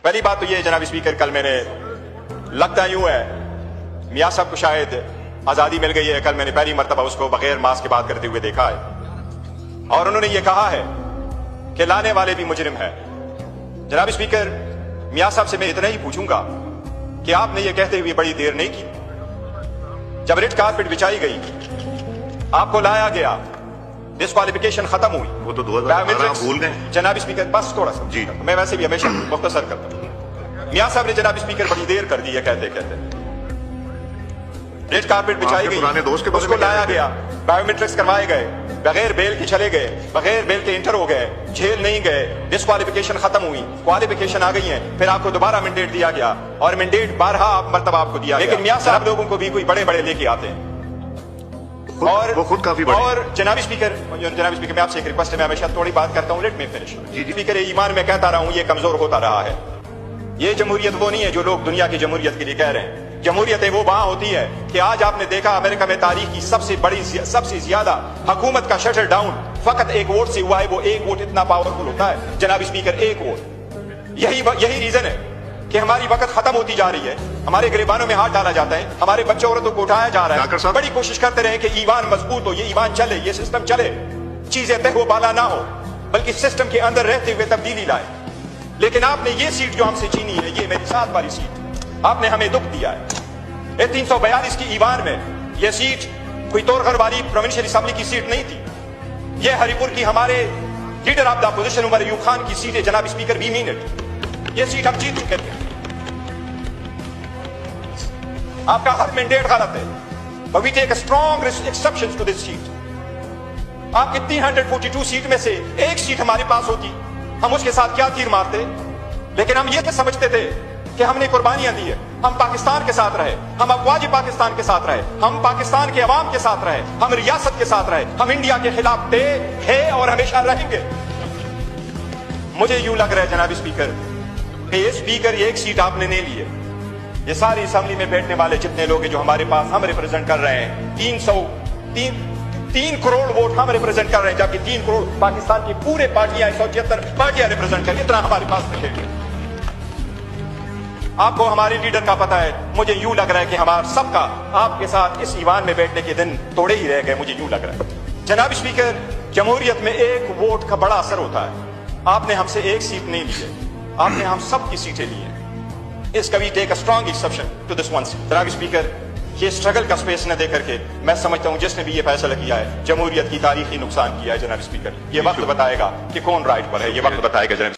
पहली बात तो ये जनाब स्पीकर, कल मैंने, लगता यूं है मियां साहब को शायद आजादी मिल गई है। कल मैंने पहली मर्तबा उसको बगैर मास्क की बात करते हुए देखा है और उन्होंने ये कहा है कि लाने वाले भी मुजरिम है। जनाब स्पीकर, मियां साहब से मैं इतना ही पूछूंगा कि आपने ये कहते हुए बड़ी देर नहीं की। जब रेड कारपेट बिछाई गई, आपको लाया गया, डिस्क्वालिफिकेशन खत्म हुई, वो तो 2018 भूल गए। जनाब स्पीकर बस थोड़ा सा जी, मैं वैसे भी हमेशा मुख्तसर करता हूं। मियां साहब ने जनाब स्पीकर बड़ी देर कर दी है कहते कहते। रेड कारपेट बिछाई गई, पुराने दोस्त के उसको लाया गया, बायोमेट्रिक्स करवाए गए, बगैर बेल के चले गए, बगैर बेल के इंटर हो गए, जेल नहीं गए, डिस्क्वालिफिकेशन खत्म हुई, क्वालिफिकेशन आ गई है, फिर आपको दोबारा मैंडेट दिया गया और मैंडेट 12 मरतबा आपको दिया। लेकिन मियां साहब लोगों को भी कोई बड़े बड़े लेके आते हैं और वो खुद काफी बड़े। और जनाब स्पीकर मैं आपसे एक रिक्वेस्ट है, मैं हमेशा थोड़ी बात करता हूं, लेट मी फिनिश। जी स्पीकर, ईमान में कहता रहा हूं, ये कमजोर होता रहा है। ये जमहूरियत वो नहीं है जो लोग दुनिया की जमहूरियत के लिए कह रहे हैं। जमहूरियत वो वहां होती है कि आज आपने देखा अमेरिका में तारीख की सबसे ज्यादा हुकूमत का शटर डाउन फकत एक वोट से हुआ है। वो एक वोट इतना पावरफुल होता है जनाब स्पीकर, एक वोट। यही रीजन है कि हमारी वक्त खत्म होती जा रही है, हमारे गिरबानों में हाथ डाला जाता है, हमारे बच्चों औरतों को उठाया जा रहा है। बड़ी कोशिश करते रहे कि ईमान मजबूत हो, ये ईमान चले, ये सिस्टम चले, चीजें तहवो बाला ना हो, बल्कि सिस्टम के अंदर रहते हुए तब्दीली लाए। लेकिन आपने ये सीट जो हमसे छीनी है, ये मेरी 7 वाली सीट, आपने हमें दुख दिया है। 342 की ईवान में यह सीट कोई तोरगढ़ वाली प्रोविंशियल असेंबली की सीट नहीं थी। यह हरिपुर की हमारे leader of the opposition Umar Ayub Khan की सीट है जनाब स्पीकर, 20 मिनट। यह सीट हम जीत चुके थे। आपका हर मैंडेट गलत है, but we take a strong exceptions to this seat। आपकी 342 सीट में से एक सीट हमारे पास होती, हम उसके साथ क्या तीर मारते। लेकिन हम ये समझते थे कि हमने कुर्बानियां दी है, हम पाकिस्तान के साथ रहे, हम अफवाज पाकिस्तान के साथ रहे, हम पाकिस्तान के अवाम के साथ रहे, हम रियासत के साथ रहे, हम इंडिया के खिलाफ थे, है और हमेशा रहेंगे। मुझे यूं लग रहा है जनाब स्पीकर कि ये स्पीकर, ये एक सीट आपने नहीं ली है। ये सारी असेंबली में बैठने वाले जितने लोग हैं जो हमारे पास हम रिप्रेजेंट कर रहे हैं, 3 करोड़ वोट हम रिप्रेजेंट कर रहे हैं, जबकि 3 करोड़ पाकिस्तान की पूरे पार्टियां, 176 पार्टियां रिप्रेजेंट कर, इतना हमारे पास नहीं। आपको हमारे लीडर का पता है। मुझे यूं लग रहा है कि हमारा सबका आपके साथ इस ईवान में बैठने के दिन थोड़े ही रह गए, मुझे यूं लग रहा है। जनाब स्पीकर, जमहूरियत में एक वोट का बड़ा असर होता है। आपने हमसे एक सीट नहीं ली है, आपने हम सब की सीटें ली हैं। इसका we take a strong exception to this one seat. जनाब स्पीकर, ये स्ट्रगल का स्पेस न देकर के मैं समझता हूं जिसने भी ये फैसला किया है, जमहूरियत की तारीखी नुकसान किया है। जनाब स्पीकर, ये वक्त बताएगा कि कौन राइट पर है, ये वक्त बताएगा जनाब।